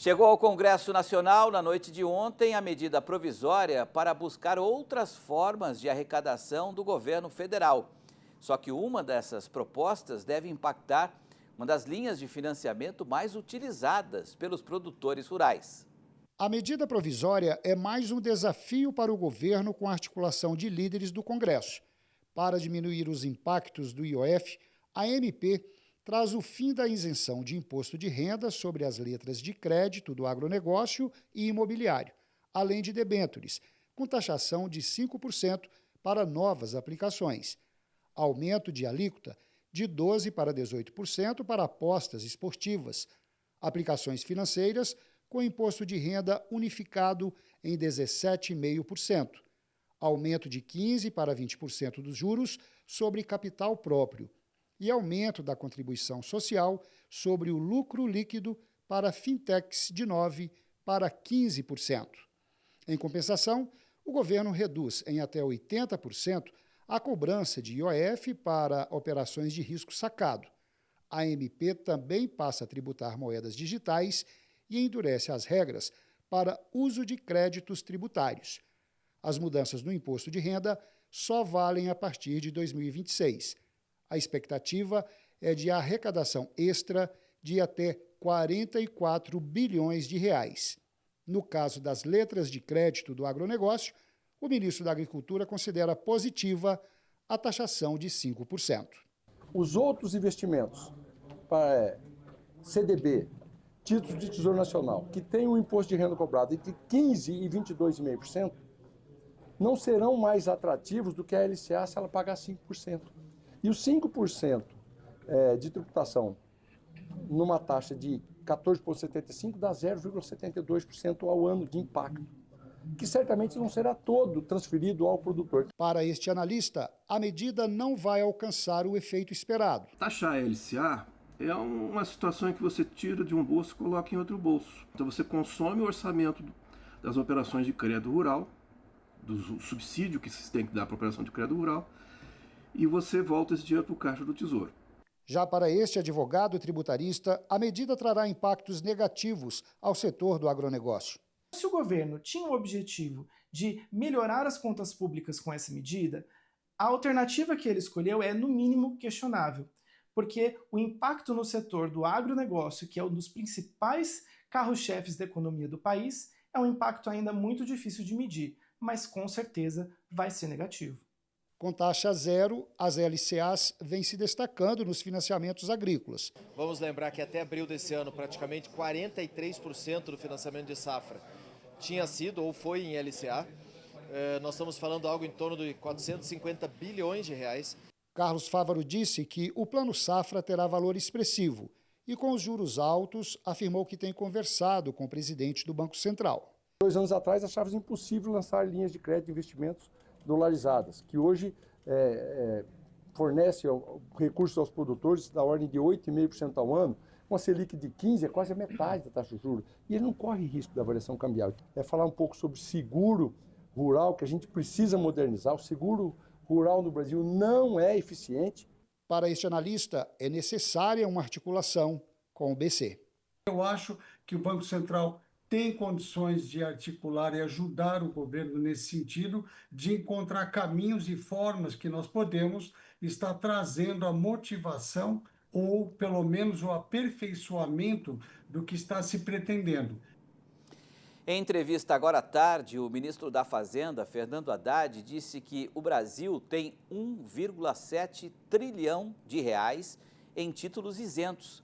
Chegou ao Congresso Nacional na noite de ontem a medida provisória para buscar outras formas de arrecadação do governo federal. Só que uma dessas propostas deve impactar uma das linhas de financiamento mais utilizadas pelos produtores rurais. A medida provisória é mais um desafio para o governo com a articulação de líderes do Congresso. Para diminuir os impactos do IOF, a MP traz o fim da isenção de imposto de renda sobre as letras de crédito do agronegócio e imobiliário, além de debêntures, com taxação de 5% para novas aplicações. Aumento de alíquota de 12% para 18% para apostas esportivas. Aplicações financeiras com imposto de renda unificado em 17,5%. Aumento de 15% para 20% dos juros sobre capital próprio. E aumento da contribuição social sobre o lucro líquido para fintechs de 9% para 15%. Em compensação, o governo reduz em até 80% a cobrança de IOF para operações de risco sacado. A MP também passa a tributar moedas digitais e endurece as regras para uso de créditos tributários. As mudanças no imposto de renda só valem a partir de 2026. A expectativa é de arrecadação extra de até 44 bilhões de reais. No caso das letras de crédito do agronegócio, o ministro da Agricultura considera positiva a taxação de 5%. Os outros investimentos, para CDB, títulos de Tesouro Nacional, que tem um imposto de renda cobrado entre 15% e 22,5%, não serão mais atrativos do que a LCA se ela pagar 5%. E os 5% de tributação numa taxa de 14,75% dá 0,72% ao ano de impacto, que certamente não será todo transferido ao produtor. Para este analista, a medida não vai alcançar o efeito esperado. Taxar a LCA é uma situação em que você tira de um bolso e coloca em outro bolso. Então você consome o orçamento das operações de crédito rural, do subsídio que se tem que dar para a operação de crédito rural, e você volta esse dinheiro para o caixa do Tesouro. Já para este advogado tributarista, a medida trará impactos negativos ao setor do agronegócio. Se o governo tinha o objetivo de melhorar as contas públicas com essa medida, a alternativa que ele escolheu é, no mínimo, questionável, porque o impacto no setor do agronegócio, que é um dos principais carros-chefes da economia do país, é um impacto ainda muito difícil de medir, mas com certeza vai ser negativo. Com taxa zero, as LCAs vêm se destacando nos financiamentos agrícolas. Vamos lembrar que até abril desse ano, praticamente 43% do financiamento de safra tinha sido ou foi em LCA. Nós estamos falando algo em torno de 450 bilhões de reais. Carlos Fávaro disse que o Plano Safra terá valor expressivo e, com os juros altos, afirmou que tem conversado com o presidente do Banco Central. 2 anos atrás achávamos impossível lançar linhas de crédito de investimentos dolarizadas, que hoje fornece recursos aos produtores da ordem de 8,5% ao ano, com a Selic de 15%, é quase a metade da taxa de juros, e ele não corre risco da variação cambial. É falar um pouco sobre seguro rural, que a gente precisa modernizar. O seguro rural no Brasil não é eficiente. Para este analista, é necessária uma articulação com o BC. Eu acho que o Banco Central tem condições de articular e ajudar o governo nesse sentido, de encontrar caminhos e formas que nós podemos estar trazendo a motivação ou, pelo menos, o aperfeiçoamento do que está se pretendendo. Em entrevista agora à tarde, o ministro da Fazenda, Fernando Haddad, disse que o Brasil tem 1,7 trilhão de reais em títulos isentos.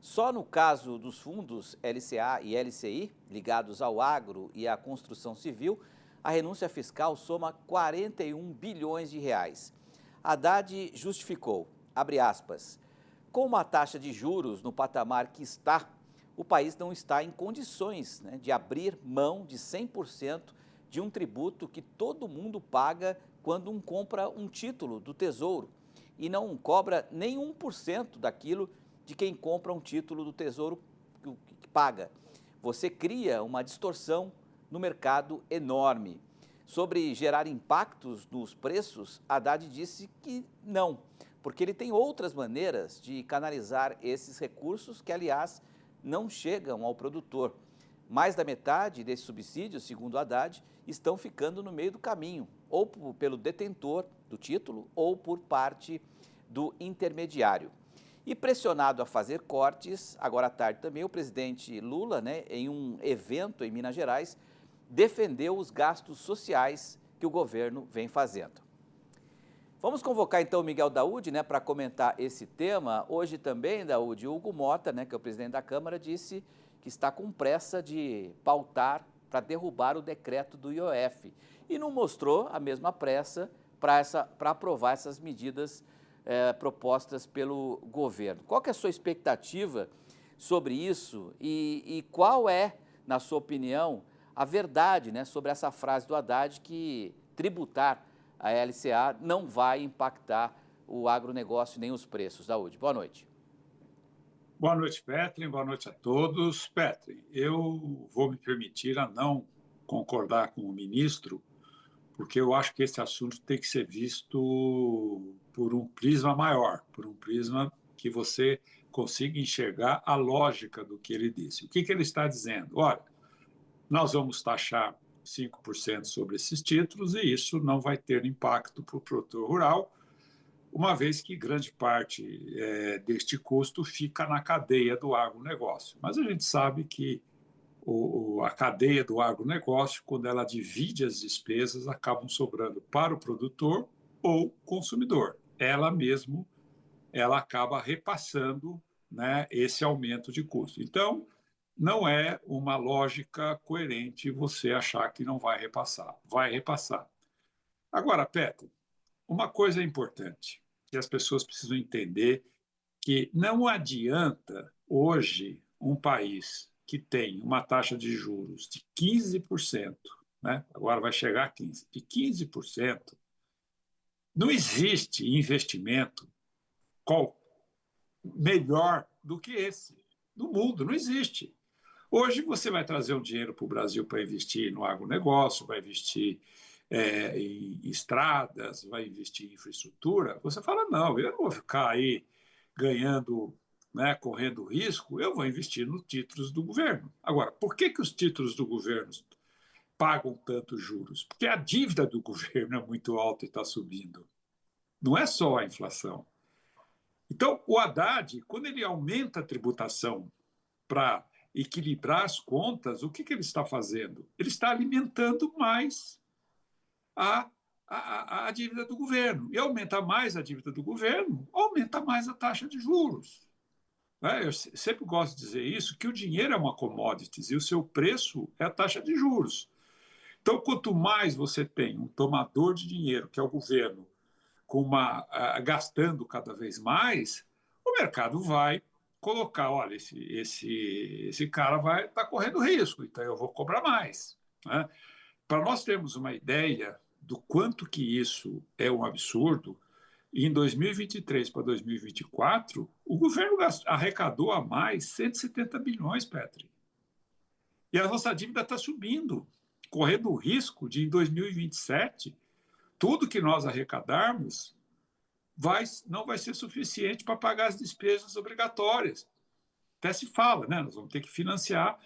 Só no caso dos fundos LCA e LCI, ligados ao agro e à construção civil, a renúncia fiscal soma 41 bilhões de reais. Haddad justificou, abre aspas, com uma taxa de juros no patamar que está, o país não está em condições de abrir mão de 100% de um tributo que todo mundo paga quando compra um título do Tesouro e não cobra nem 1% daquilo de quem compra um título do Tesouro que paga. Você cria uma distorção no mercado enorme. Sobre gerar impactos nos preços, Haddad disse que não, porque ele tem outras maneiras de canalizar esses recursos que, aliás, não chegam ao produtor. mais da metade desses subsídios, segundo o Haddad, estão ficando no meio do caminho, ou pelo detentor do título ou por parte do intermediário. E pressionado a fazer cortes, agora à tarde também, o presidente Lula, em um evento em Minas Gerais, defendeu os gastos sociais que o governo vem fazendo. Vamos convocar então o Miguel Daúde, para comentar esse tema. Hoje também, Daúde, o Hugo Mota, que é o presidente da Câmara, disse que está com pressa de pautar para derrubar o decreto do IOF e não mostrou a mesma pressa para aprovar essas medidas propostas pelo governo. Qual que é a sua expectativa sobre isso e qual é, na sua opinião, a verdade sobre essa frase do Haddad que tributar a LCA não vai impactar o agronegócio nem os preços? Daúde, boa noite. Boa noite, Petri. Boa noite a todos. Petri, eu vou me permitir a não concordar com o ministro, porque eu acho que esse assunto tem que ser visto por um prisma maior, por um prisma que você consiga enxergar a lógica do que ele disse. O que ele está dizendo? Olha, nós vamos taxar 5% sobre esses títulos e isso não vai ter impacto para o produtor rural, uma vez que grande parte deste custo fica na cadeia do agronegócio. Mas a gente sabe que a cadeia do agronegócio, quando ela divide as despesas, acabam sobrando para o produtor ou consumidor. Ela acaba repassando, esse aumento de custo. Então, não é uma lógica coerente você achar que não vai repassar. Vai repassar. Agora, Petro, uma coisa é importante, que as pessoas precisam entender, que não adianta hoje um país que tem uma taxa de juros de 15%, agora vai chegar a 15%, de 15%, não existe investimento melhor do que esse no mundo, não existe. Hoje você vai trazer um dinheiro para o Brasil para investir no agronegócio, vai investir em estradas, vai investir em infraestrutura. Você fala, não, eu não vou ficar aí ganhando, correndo risco, eu vou investir nos títulos do governo. Agora, por que os títulos do governo pagam tantos juros? Porque a dívida do governo é muito alta e está subindo. Não é só a inflação. Então, o Haddad, quando ele aumenta a tributação para equilibrar as contas, o que ele está fazendo? Ele está alimentando mais a dívida do governo. E aumenta mais a dívida do governo, aumenta mais a taxa de juros. Eu sempre gosto de dizer isso, que o dinheiro é uma commodity e o seu preço é a taxa de juros. Então, quanto mais você tem um tomador de dinheiro, que é o governo, gastando cada vez mais, o mercado vai colocar, olha, esse cara vai estar correndo risco, então eu vou cobrar mais. Para nós termos uma ideia do quanto que isso é um absurdo, em 2023 para 2024, o governo arrecadou a mais 170 bilhões, Petri. E a nossa dívida está subindo, correndo o risco de, em 2027, tudo que nós arrecadarmos não vai ser suficiente para pagar as despesas obrigatórias. Até se fala, nós vamos ter que financiar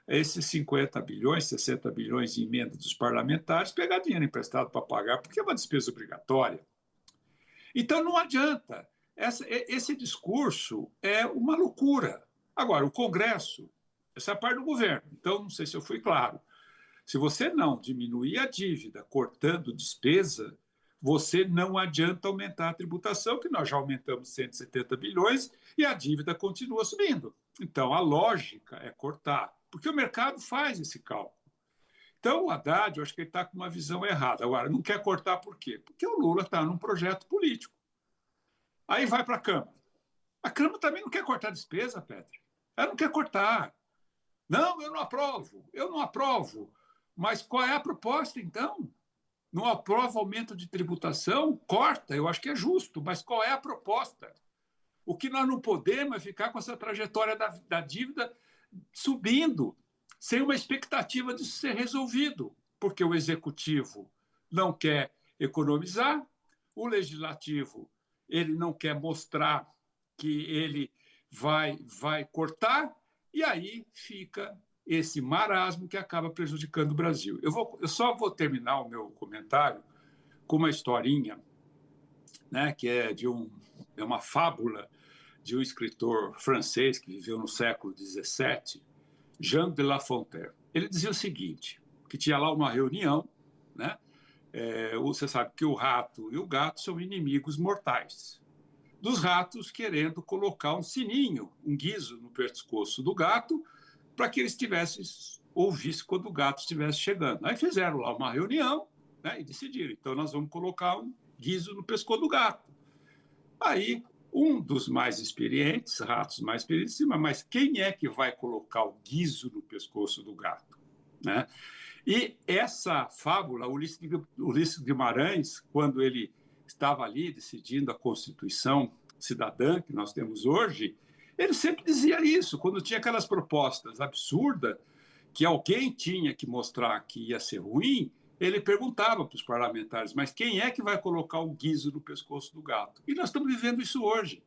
esses 50 bilhões, 60 bilhões de emenda dos parlamentares, pegar dinheiro emprestado para pagar, porque é uma despesa obrigatória. Então, não adianta. Esse discurso é uma loucura. Agora, o Congresso, essa é a parte do governo, então não sei se eu fui claro. Se você não diminuir a dívida cortando despesa, você não adianta aumentar a tributação, que nós já aumentamos 170 bilhões e a dívida continua subindo. Então, a lógica é cortar, porque o mercado faz esse cálculo. Então, o Haddad, eu acho que ele está com uma visão errada. Agora, não quer cortar por quê? Porque o Lula está num projeto político. Aí vai para a Câmara. A Câmara também não quer cortar despesa, Petri. Ela não quer cortar. Não, eu não aprovo. Mas qual é a proposta, então? Não aprova aumento de tributação? Corta, eu acho que é justo, mas qual é a proposta? O que nós não podemos é ficar com essa trajetória da dívida subindo, sem uma expectativa de ser resolvido, porque o Executivo não quer economizar, o Legislativo ele não quer mostrar que ele vai cortar, e aí fica esse marasmo que acaba prejudicando o Brasil. Eu só vou terminar o meu comentário com uma historinha, né, que é é uma fábula de um escritor francês que viveu no século XVII, Jean de La Fontaine. Ele dizia o seguinte, que tinha lá uma reunião, né? Você sabe que o rato e o gato são inimigos mortais. Dos ratos querendo colocar um sininho, um guizo no pescoço do gato, para que eles ouvissem quando o gato estivesse chegando. Aí fizeram lá uma reunião, né, e decidiram, então nós vamos colocar um guizo no pescoço do gato. Aí um dos mais experientes, ratos mais experientes, mas quem é que vai colocar o guizo no pescoço do gato? Né? E essa fábula, Ulisses Guimarães, quando ele estava ali decidindo a Constituição cidadã que nós temos hoje, ele sempre dizia isso, quando tinha aquelas propostas absurdas que alguém tinha que mostrar que ia ser ruim, ele perguntava para os parlamentares, mas quem é que vai colocar o guizo no pescoço do gato? E nós estamos vivendo isso hoje.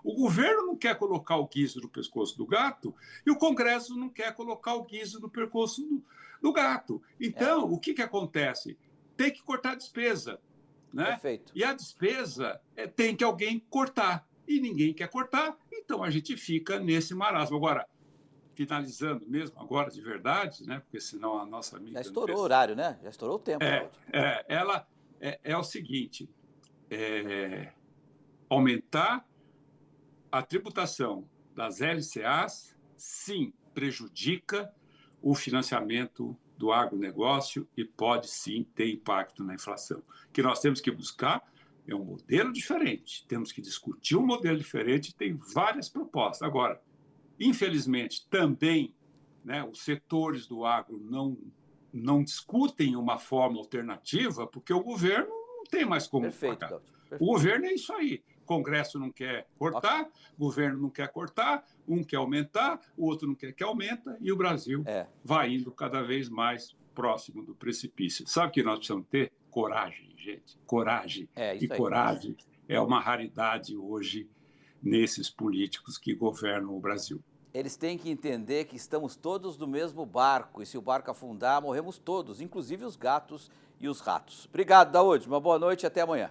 O governo não quer colocar o guizo no pescoço do gato e o Congresso não quer colocar o guizo no pescoço do gato. Então, o que acontece? Tem que cortar a despesa. Né? Perfeito. E a despesa tem que alguém cortar. E ninguém quer cortar, então a gente fica nesse marasmo. Agora, finalizando mesmo, agora de verdade, né? Porque senão a nossa amiga... Já estourou o horário, né? Já estourou o tempo. Ela é o seguinte, aumentar a tributação das LCAs, sim, prejudica o financiamento do agronegócio e pode, sim, ter impacto na inflação. O que nós temos que buscar é um modelo diferente, temos que discutir um modelo diferente, tem várias propostas. Agora, infelizmente, também, né, os setores do agro não discutem uma forma alternativa, porque o governo não tem mais como cortar. O governo é isso aí. O Congresso não quer cortar, o governo não quer cortar, um quer aumentar, o outro não quer que aumenta, e o Brasil vai indo cada vez mais próximo do precipício. Sabe o que nós precisamos ter? Coragem, gente. Coragem. E coragem é uma raridade hoje nesses políticos que governam o Brasil. Eles têm que entender que estamos todos no mesmo barco, e se o barco afundar, morremos todos, inclusive os gatos e os ratos. Obrigado, Daúde. Uma boa noite e até amanhã.